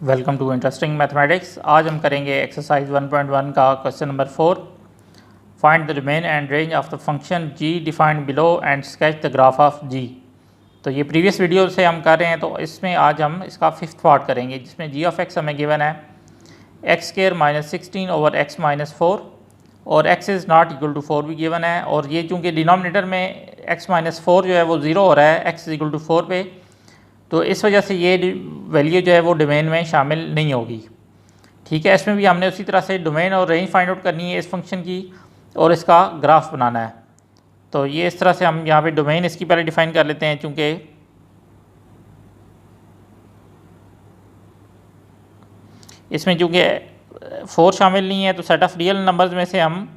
Welcome to interesting mathematics. आज हम करेंगे एक्सरसाइज 1.1 का question number 4। Find the domain and range of the function g defined below and sketch the graph of g। तो ये previous video से हम कर रहे हैं, तो इसमें आज हम इसका फिफ्थ पार्ट करेंगे, जिसमें g ऑफ x हमें गिवन है x² - 16 ओवर x - 4 और x is not equal to 4 भी गिवन है। और ये चूँकि डिनोमिनेटर में x - 4 जो है वो 0 हो रहा है x इज इक्वल टू 4 पे, तो इस वजह से ये वैल्यू जो है वो डोमेन में शामिल नहीं होगी। ठीक है, इसमें भी हमने उसी तरह से डोमेन और रेंज फाइंड आउट करनी है इस फंक्शन की और इसका ग्राफ बनाना है। तो ये इस तरह से हम यहाँ पे डोमेन इसकी पहले डिफाइन कर लेते हैं, चूँकि इसमें चूँकि 4 शामिल नहीं है, तो सेट ऑफ रियल नंबर्स में से हम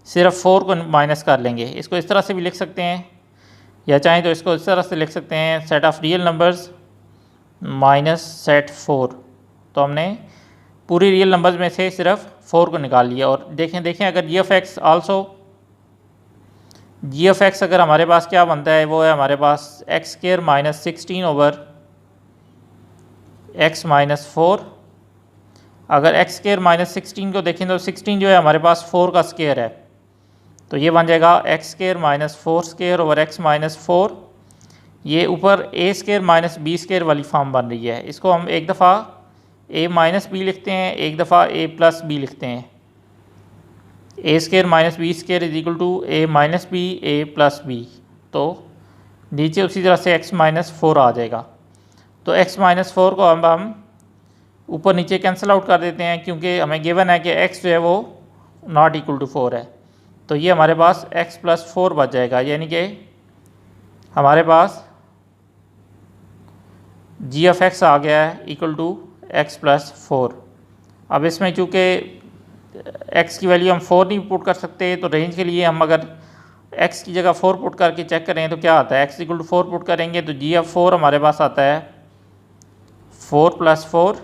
सिर्फ 4 को माइनस कर लेंगे। इसको इस तरह से भी लिख सकते हैं, या चाहें तो इसको इस तरह से लिख सकते हैं, set of real numbers minus set 4। तो हमने पूरी रियल नंबर्स में से सिर्फ 4 को निकाल लिया। और देखें अगर जी ऑफ एक्स अगर हमारे पास क्या बनता है, वो है हमारे पास x² - 16 ओवर x - 4। अगर x² - 16 को देखें तो 16 जो है हमारे पास 4 का स्क्वायर है, तो ये बन जाएगा x² - 4² ओवर x - 4। ये ऊपर a² - b² वाली फॉर्म बन रही है। इसको हम एक दफ़ा a - b लिखते हैं, एक दफ़ा a + b लिखते हैं। a² - b² is equal to a - b a + b। तो नीचे उसी तरह से x - 4 आ जाएगा। तो x - 4 को अब हम ऊपर नीचे कैंसिल आउट कर देते हैं, क्योंकि हमें गिवन है कि x जो है वो नॉट इक्वल टू 4 है। तो ये हमारे पास x + 4 बच जाएगा, यानी कि हमारे पास g ऑफ x आ गया है इक्वल टू x + 4। अब इसमें चूँकि x की वैल्यू हम 4 नहीं पुट कर सकते, तो रेंज के लिए हम अगर x की जगह 4 पुट करके चेक करें तो क्या आता है, x इक्वल टू 4 पुट करेंगे तो g ऑफ 4 हमारे पास आता है 4 + 4,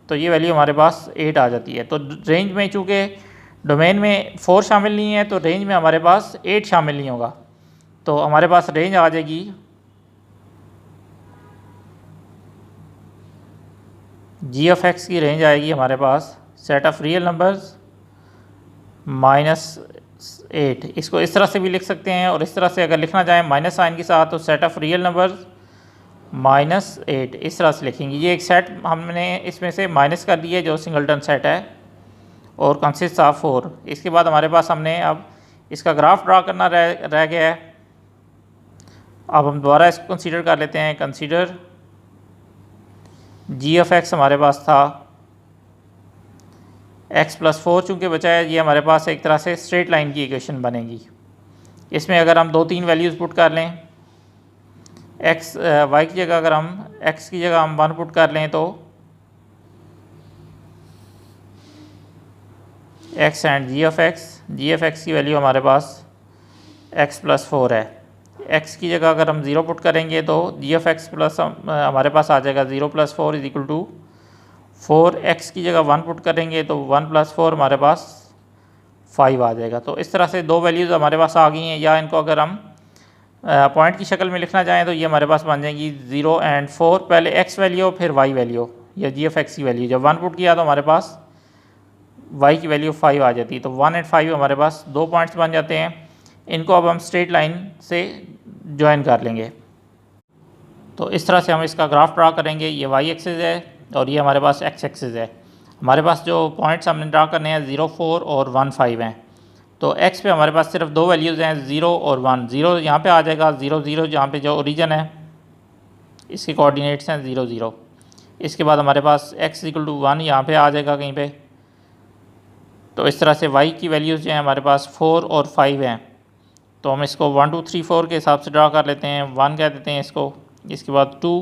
तो ये वैल्यू हमारे पास 8 आ जाती है। तो रेंज में चूँकि डोमेन में 4 शामिल नहीं है, तो रेंज में हमारे पास 8 शामिल नहीं होगा। तो हमारे पास रेंज आ जाएगी जी ऑफ एक्स की रेंज आएगी हमारे पास सेट ऑफ रियल नंबर्स -8। इसको इस तरह से भी लिख सकते हैं, और इस तरह से अगर लिखना चाहें माइनस साइन के साथ, तो सेट ऑफ रियल नंबर्स -8 इस तरह से लिखेंगे। ये एक सेट हमने इसमें से माइनस कर दिया जो सिंगलटन सेट है और कंसिस्ट ऑफ 4। इसके बाद हमारे पास हमने अब इसका ग्राफ ड्रा करना रह गया है। अब हम दोबारा इसको कंसीडर कर लेते हैं। कंसीडर जी ऑफ एक्स हमारे पास था x + 4 चूँकि बचा है, ये हमारे पास एक तरह से स्ट्रेट लाइन की इक्वेशन बनेगी। इसमें अगर हम 2-3 वैल्यूज़ पुट कर लें, y की जगह अगर हम x की जगह हम 1 पुट कर लें, तो x and G of x की वैल्यू हमारे पास x + 4 है। x की जगह अगर हम 0 पुट करेंगे तो जी ऑफ एक्स प्लस हमारे पास आ जाएगा 0 + 4 इज इक्वल टू 4। x की जगह 1 पुट करेंगे तो 1 + 4 हमारे पास 5 आ जाएगा। तो इस तरह से 2 वैल्यूज़ हमारे पास आ गई हैं, या इनको अगर हम पॉइंट की शक्ल में लिखना चाहें तो ये हमारे पास बन जाएंगी 0 एंड 4। पहले x वैल्यू फिर y वैल्यू, या जी ऑफ एक्स की वैल्यू। जब 1 पुट किया तो हमारे पास y की वैल्यू 5 आ जाती है। तो 1 एंड 5 हमारे पास 2 पॉइंट्स बन जाते हैं। इनको अब हम स्ट्रेट लाइन से ज्वाइन कर लेंगे। तो इस तरह से हम इसका ग्राफ ड्रा करेंगे। ये y एक्सिस है और ये हमारे पास x एक्सिस है। हमारे पास जो पॉइंट्स हमने ड्रा करने हैं 0, 4 और 1, 5 हैं। तो x पे हमारे पास सिर्फ 2 वैल्यूज़ हैं, 0 और 1। 0 यहाँ पे आ जाएगा, 0, 0 जहाँ पे जो ओरिजिन है इसके कोऑर्डिनेट्स हैं 0, 0। इसके बाद हमारे पास x इक्वल टू 1 यहाँ पे आ जाएगा कहीं पे। तो इस तरह से y की वैल्यूज़ जो हैं हमारे पास 4 और 5 हैं। तो हम इसको 1, 2, 3, 4 के हिसाब से ड्रा कर लेते हैं। 1 कह देते हैं इसको, इसके बाद 2,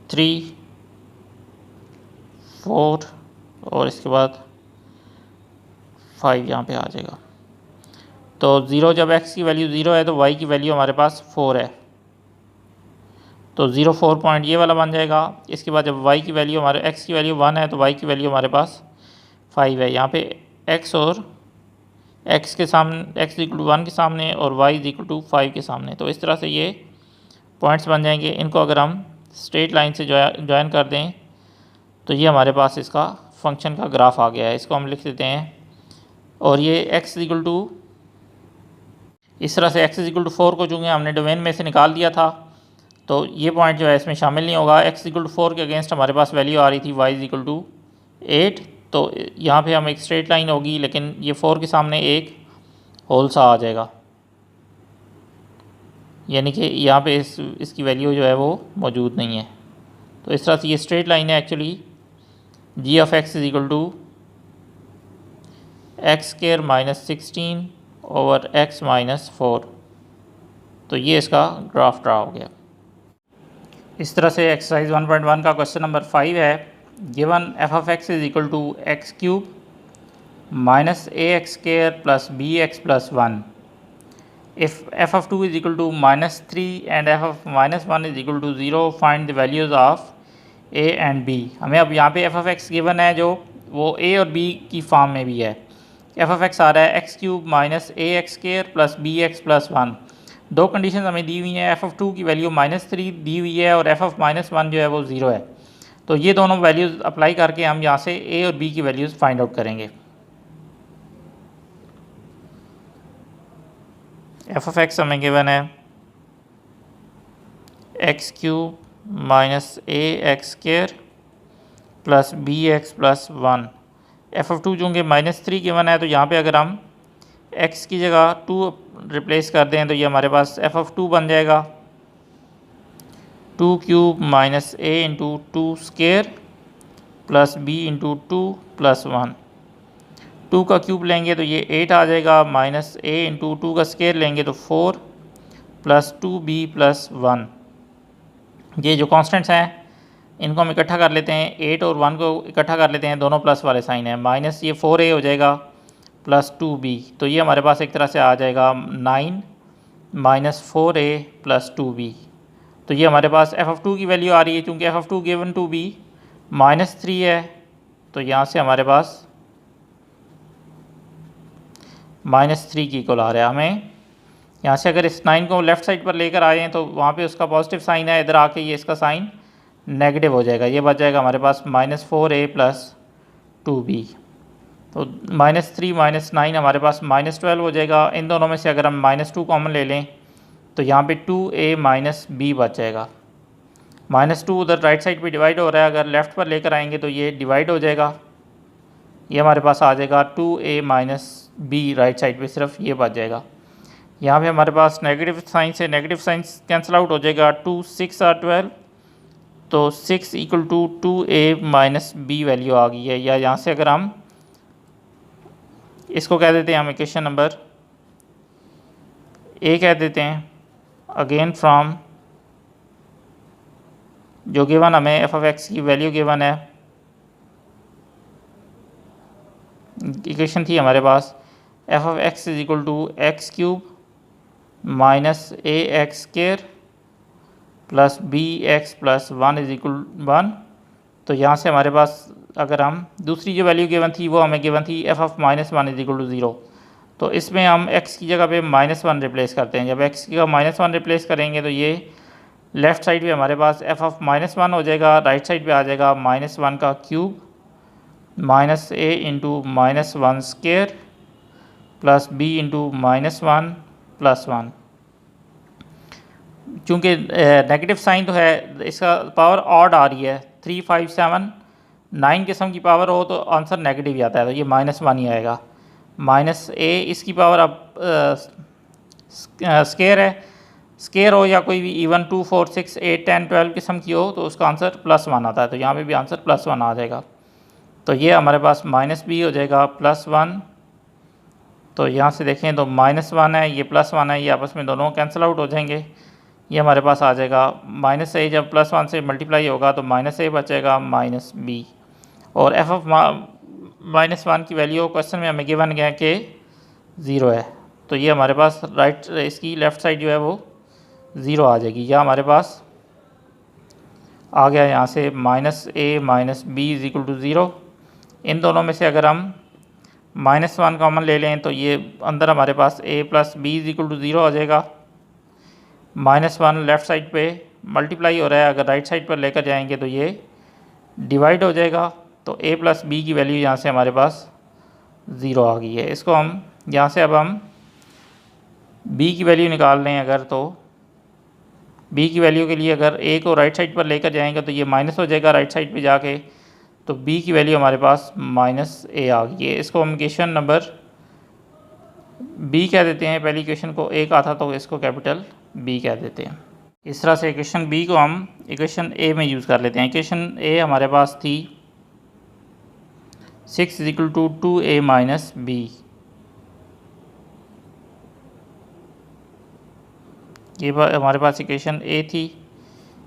3, 4 और इसके बाद 5 यहाँ पे आ जाएगा। तो 0 जब x की वैल्यू 0 है तो y की वैल्यू हमारे पास 4 है, तो 0, 4 पॉइंट ये वाला बन जाएगा। इसके बाद जब y की वैल्यू हमारे x की वैल्यू 1 है तो y की वैल्यू हमारे पास 5 है। यहाँ पे x और x के सामने x इक्वल टू 1 के सामने और y इक्वल टू 5 के सामने। तो इस तरह से ये पॉइंट्स बन जाएंगे। इनको अगर हम स्ट्रेट लाइन से ज्वाइन कर दें तो ये हमारे पास इसका फंक्शन का ग्राफ आ गया है। इसको हम लिख देते हैं और ये x इक्वल टू, इस तरह से x इक्वल टू 4 को चूँकि हमने डोमेन में से निकाल दिया था तो ये पॉइंट जो है इसमें शामिल नहीं होगा। x इक्वल टू 4 के अगेंस्ट हमारे पास वैल्यू आ रही थी y इक्वल टू 8, तो यहाँ पे हम एक स्ट्रेट लाइन होगी लेकिन ये 4 के सामने एक होल सा आ जाएगा, यानी कि यहाँ पे इसकी वैल्यू जो है वो मौजूद नहीं है। तो इस तरह से ये स्ट्रेट लाइन है actually g of x is equal to X square minus 16 over x minus 4। तो ये इसका ग्राफ ड्रा हो गया। इस तरह से एक्सरसाइज 1.1 का क्वेश्चन नंबर 5 है। Given F of x is equal to x cube minus A x square plus B x plus 1। If F of 2 is equal to minus 3 and F of minus 1 is equal to 0 find the values of A and B. हमें अब यहाँ पे F of x given है जो वो ए और B की form में भी है। एफ ऑफ एक्स आ रहा है एक्स क्यूब माइनस ए x square plus B x plus 1। दो कंडीशन हमें दी हुई हैं, एफ ऑफ 2 की वैल्यू -3 दी हुई है और एफ ऑफ -1 जो है वो 0 है। तो ये दोनों वैल्यूज़ अप्लाई करके हम यहाँ से ए और बी की वैल्यूज़ फाइंड आउट करेंगे। एफ ऑफ एक्स हमें गिवन है x cube minus A x square plus B x plus 1। F of 2 चूँकि -3 गिवन है तो यहाँ पे अगर हम x की जगह 2 रिप्लेस कर दें तो ये हमारे पास एफ ऑफ 2 बन जाएगा 2 cube minus a into 2 square plus b into 2 plus 1। 2 का क्यूब लेंगे तो ये 8 आ जाएगा, माइनस ए इंटू 2 का स्क्वायर लेंगे तो 4 प्लस 2b प्लस 1। ये जो कॉन्स्टेंट्स हैं इनको हम इकट्ठा कर लेते हैं, 8 और 1 को इकट्ठा कर लेते हैं, दोनों प्लस वाले साइन है, माइनस ये 4a हो जाएगा प्लस 2b। तो ये हमारे पास एक तरह से आ जाएगा 9 माइनस 4a प्लस 2b। तो ये हमारे पास एफ ऑफ 2 की वैल्यू आ रही है, क्योंकि F of 2 given to be -3 है तो यहाँ से हमारे पास -3 की इक्वल आ रहा है। हमें यहाँ से अगर इस 9 को लेफ़्ट साइड पर लेकर आए हैं तो वहाँ पे उसका पॉजिटिव साइन है, इधर आके ये इसका साइन नेगेटिव हो जाएगा, ये बच जाएगा हमारे पास -4a प्लस 2b। तो -3 माइनस 9 हमारे पास -12 हो जाएगा। इन दोनों में से अगर हम -2 कॉमन ले लें तो यहाँ पे 2a माइनस b बच जाएगा। -2 उधर राइट साइड पे डिवाइड हो रहा है, अगर लेफ़्ट पर लेकर आएंगे तो ये डिवाइड हो जाएगा, ये हमारे पास आ जाएगा 2a minus b, right side पे सिर्फ ये बच जाएगा। यहाँ पे हमारे पास नेगेटिव साइन से नेगेटिव साइंस कैंसिल आउट हो जाएगा, 2 6 और 12, तो 6 equal to 2a minus b value आ गई है। या यहाँ से अगर हम इसको कह देते हैं, हम इक्वेशन नंबर ए कह देते हैं, अगेन फ्रॉम जो गिवन हमें एफ ऑफ एक्स की वैल्यू गिवन है, इक्वेशन थी हमारे पास f of x is equal to x cube minus A x square plus B x plus 1 is equal 1। तो यहाँ से हमारे पास अगर हम दूसरी जो वैल्यू गिवन थी वो हमें गिवन थी F of -1 is equal to 0, तो इसमें हम x की जगह पे -1 रिप्लेस करते हैं। जब x की जगह -1 रिप्लेस करेंगे तो ये लेफ़्ट साइड पे हमारे पास एफ ऑफ -1 हो जाएगा, राइट साइड पे आ जाएगा -1 का cube minus a into -1 square plus b into -1 plus 1। चूँकि नेगेटिव साइन तो है, इसका पावर ऑड आ रही है, 3 5 7 9 किस्म की पावर हो तो आंसर नेगेटिव ही आता है, तो ये -1 ही आएगा। -a इसकी पावर अब स्केयर है, स्केयर हो या कोई भी इवन 2 4 6 8 10 12 किस्म की हो तो उसका आंसर +1 आता है, तो यहाँ पे भी आंसर +1 आ जाएगा। तो ये हमारे पास -b हो जाएगा +1। तो यहाँ से देखें तो -1 है, ये +1 है, ये आपस में दोनों कैंसिल आउट हो जाएंगे। ये हमारे पास आ जाएगा -a, जब +1 से मल्टीप्लाई होगा तो -a बचेगा -b। और एफ ऑफ -1 की वैल्यू क्वेश्चन में हमें गिवन गया कि 0 है, तो ये हमारे पास राइट इसकी लेफ़्ट साइड जो है वो 0 आ जाएगी। या हमारे पास आ गया यहाँ से -a minus b is equal to 0। इन दोनों में से अगर हम -1 कॉमन ले लें तो ये अंदर हमारे पास a plus b is equal to 0 आ जाएगा। -1 लेफ़्ट साइड पे मल्टीप्लाई हो रहा है, अगर राइट साइड पर लेकर जाएंगे तो ये डिवाइड हो जाएगा। तो a प्लस बी की वैल्यू यहाँ से हमारे पास 0 आ गई है। इसको हम यहाँ से अब हम b की वैल्यू निकाल लें अगर, तो b की वैल्यू के लिए अगर a को राइट साइड पर लेकर जाएंगे तो ये माइनस हो जाएगा राइट साइड पे जाके, तो b की वैल्यू हमारे पास -a आ गई है। इसको हम इक्वेशन नंबर b कह देते हैं, पहली इक्वेशन को a कहा था तो इसको कैपिटल B कह देते हैं। इस तरह से इक्वेशन b को हम इक्वेशन a में यूज़ कर लेते हैं। इक्वेशन a हमारे पास थी 6 = 2a - b, ये हमारे पास इक्वेशन a थी।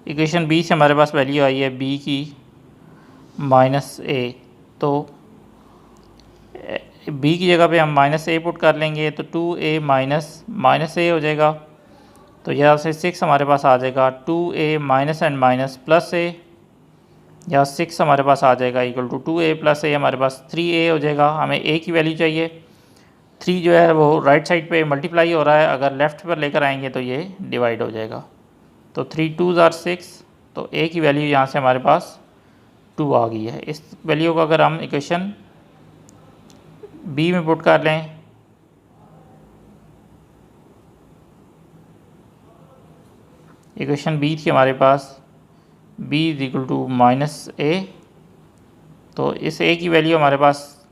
इक्वेशन b से हमारे पास वैल्यू आई है b की -a, तो b की जगह पे हम -a पुट कर लेंगे तो 2a -a हो जाएगा। तो यहाँ से 6 हमारे पास आ जाएगा 2a - प्लस a, यहाँ 6 हमारे पास आ जाएगा इक्वल टू 2a + a, हमारे पास 3a हो जाएगा। हमें a की वैल्यू चाहिए, 3 जो है वो राइट साइड पे मल्टीप्लाई हो रहा है, अगर लेफ़्ट पर लेकर आएंगे तो ये डिवाइड हो जाएगा। तो 3 2s are 6, तो a की वैल्यू यहाँ से हमारे पास 2 आ गई है। इस वैल्यू को अगर हम इक्वेशन b में पुट कर लें, इक्वेशन b थी हमारे पास b = -a, तो इस a की वैल्यू हमारे पास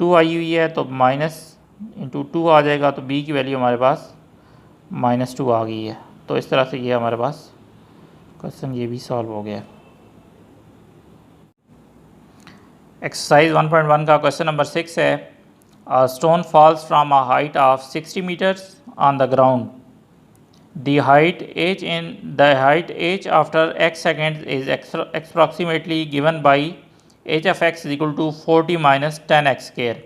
2 आई हुई है, तो -2 आ जाएगा, तो b की वैल्यू हमारे पास -2 आ गई है। तो इस तरह से ये हमारे पास क्वेश्चन ये भी सॉल्व हो गया। एक्सरसाइज 1.1 का क्वेश्चन नंबर 6 है, a stone falls from a height of 60 metres on the ground, the height h after x seconds is approximately given by h of x = 40 - 10x²।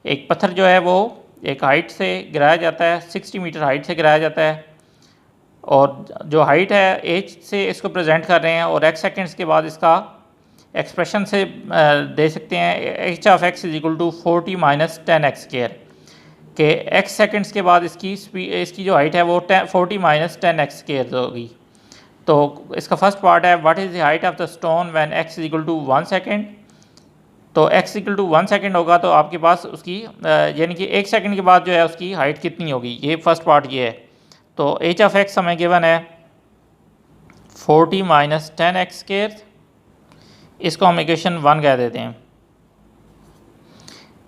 एक पत्थर जो है वो एक हाइट से गिराया जाता है, 60 मीटर हाइट से गिराया जाता है, और जो हाइट है h से इसको प्रेजेंट कर रहे हैं, और x सेकेंड्स के बाद इसका एक्सप्रेशन से दे सकते हैं h of x = 40 - 10x² के x सेकेंड्स के बाद इसकी जो हाइट है वो 40 - 10x² होगी। तो इसका फर्स्ट पार्ट है, what is the height of the stone when x = 1 second. तो x = 1 सेकेंड होगा तो आपके पास उसकी यानी कि 1 सेकेंड के बाद जो है उसकी हाइट कितनी होगी, ये फर्स्ट पार्ट ये है। तो h of x हमें गिवन है 40 - 10x², इसको हम इक्वेशन 1 कह देते हैं।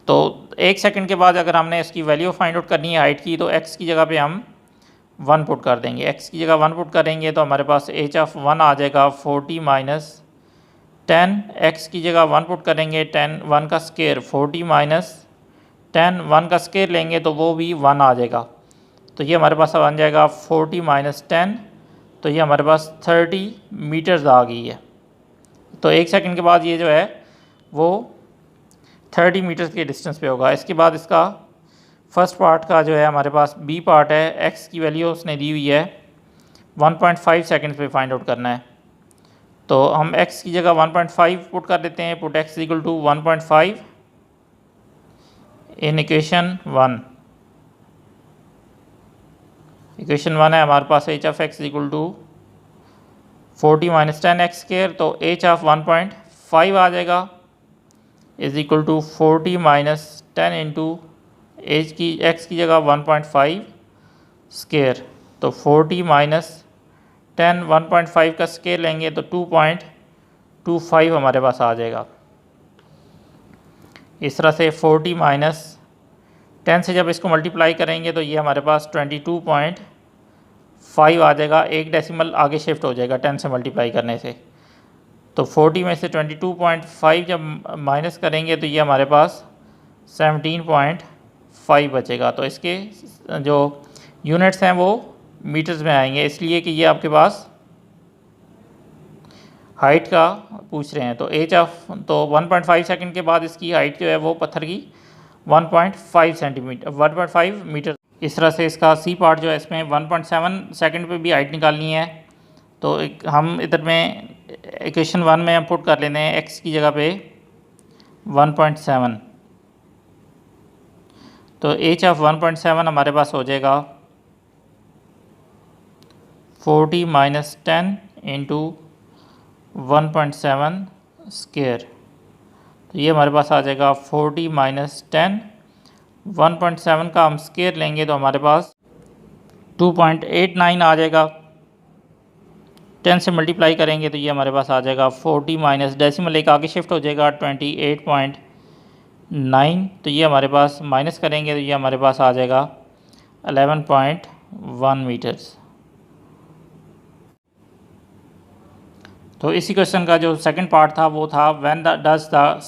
तो 1 सेकंड के बाद अगर हमने इसकी वैल्यू फाइंड आउट करनी है हाइट की, तो x की जगह पे हम 1 पुट कर देंगे। x की जगह 1 पुट करेंगे तो हमारे पास h of 1 आ जाएगा 40 - 10, x की जगह 1 पुट करेंगे 10, 1 का स्क्वायर 40 - 10, 1 का स्क्वायर लेंगे तो वो भी 1 आ जाएगा। तो ये हमारे पास बन जाएगा 40 - 10, तो ये हमारे पास 30 मीटर्स आ गई है। तो 1 सेकंड के बाद ये जो है वो 30 मीटर्स के डिस्टेंस पे होगा। इसके बाद इसका फर्स्ट पार्ट का जो है हमारे पास बी पार्ट है, x की वैल्यू उसने दी हुई है 1.5 सेकंड्स पे फाइंड आउट करना है। तो हम x की जगह 1.5 पुट कर देते हैं, put x = 1.5 in equation 1। Equation 1 है हमारे पास h of x = 40 - 10x², तो h of 1.5 आ जाएगा is equal to 40 - 10 into H की x की जगह 1.5 स्केयर, तो 40 - 10 1.5 का स्केयर लेंगे तो 2.25 हमारे पास आ जाएगा। इस तरह से 40 - 10 से जब इसको मल्टीप्लाई करेंगे तो ये हमारे पास 22.5 आ जाएगा, एक डेसिमल आगे शिफ्ट हो जाएगा 10 से मल्टीप्लाई करने से। तो 40 में से 22.5 जब माइनस करेंगे तो ये हमारे पास 17.5 बचेगा। तो इसके जो यूनिट्स हैं वो मीटर्स में आएंगे, इसलिए कि ये आपके पास हाइट का पूछ रहे हैं। तो एच ऑफ तो 1.5 सेकंड के बाद इसकी हाइट जो है वो पत्थर की 1.5 सेंटीमीटर 1.5 मीटर। इस तरह से इसका सी पार्ट जो है इसमें 1.7 सेकंड पे भी हाइट निकालनी है। तो हम इधर में इक्वेशन 1 में हम पुट कर लेते हैं x की जगह पे 1.7, तो h ऑफ 1.7 हमारे पास हो जाएगा 40 माइनस 10 इंटू 1.7 स्क्वायर, तो ये हमारे पास आ जाएगा 40 माइनस 10, 1.7 का हम स्क्वायर लेंगे तो हमारे पास 2.89 आ जाएगा। 10 से मल्टीप्लाई करेंगे तो ये हमारे पास आ जाएगा 40 माइनस डेसिमल एक आगे शिफ्ट हो जाएगा 28.9, तो ये हमारे पास माइनस करेंगे तो ये हमारे पास आ जाएगा 11.1 मीटर्स। तो इसी क्वेश्चन का जो सेकंड पार्ट था वो था when does the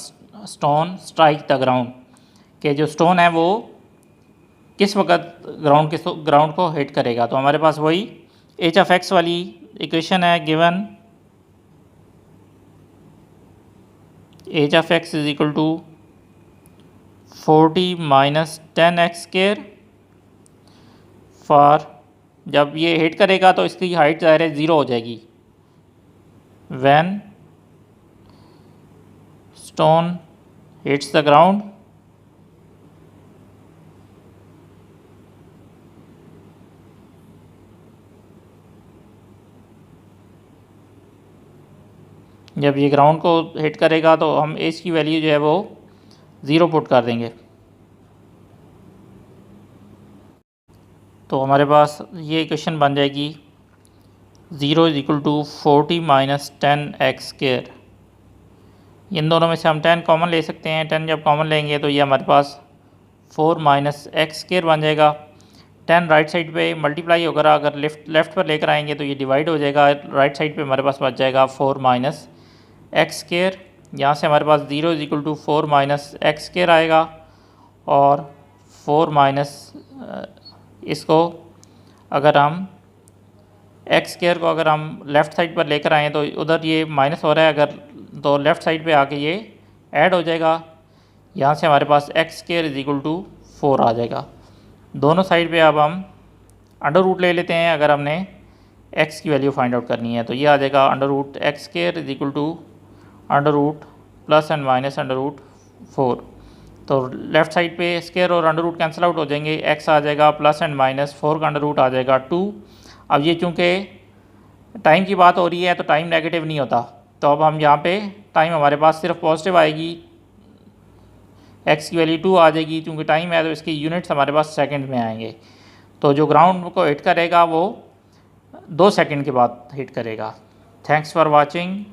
stone strike the ground, कि जो स्टोन है वो किस वक्त ग्राउंड को हिट करेगा। तो हमारे पास वही एच ऑफ एक्स वाली इक्वेशन है, given H of x is equal to 40 minus 10x square for, जब ये हिट करेगा तो इसकी हाइट ज़ाहिर है 0 हो जाएगी। When stone hits the ground जब ये ग्राउंड को हिट करेगा तो हम एच की वैल्यू जो है वो 0 पुट कर देंगे। तो हमारे पास ये इक्वेशन बन जाएगी 0 is equal to 40 minus 10x square. इन दोनों में से हम 10 कॉमन ले सकते हैं, 10 जब कॉमन लेंगे तो ये हमारे पास 4 माइनस एक्स स्क्वायर बन जाएगा। 10 राइट साइड पे मल्टीप्लाई होगा, अगर लेफ़्ट पर लेकर आएंगे तो ये डिवाइड हो जाएगा, राइट साइड पे हमारे पास बच जाएगा 4 माइनस एक्स स्क्वायर। यहाँ से हमारे पास 0 is equal to 4 minus X square आएगा, और 4 माइनस इसको अगर हम एक्स स्क्वायर को अगर हम लेफ़्ट साइड पर लेकर आएँ तो उधर ये माइनस हो रहा है, अगर तो लेफ़्ट साइड पे आके ये ऐड हो जाएगा। यहाँ से हमारे पास x square is equal to 4 आ जाएगा। दोनों साइड पे अब हम अंडर रूट ले लेते हैं, अगर हमने एक्स की वैल्यू फाइंड आउट करनी है तो ये आ जाएगा under root X square is equal to under root plus and minus under root 4। तो लेफ़्ट साइड पे स्क्वायर और अंडर रूट कैंसिल आउट हो जाएंगे, एक्स आ जाएगा प्लस एंड माइनस 4 का अंडर रूट आ जाएगा 2। अब ये चूँकि टाइम की बात हो रही है तो टाइम नेगेटिव नहीं होता, तो अब हम यहाँ पे टाइम हमारे पास सिर्फ पॉजिटिव आएगी, एक्स की वैल्यू 2 आ जाएगी। चूँकि टाइम है तो इसकी यूनिट्स हमारे पास सेकंड में आएंगे। तो जो ग्राउंड को हिट करेगा वो 2 सेकंड के बाद हिट करेगा। Thanks for watching.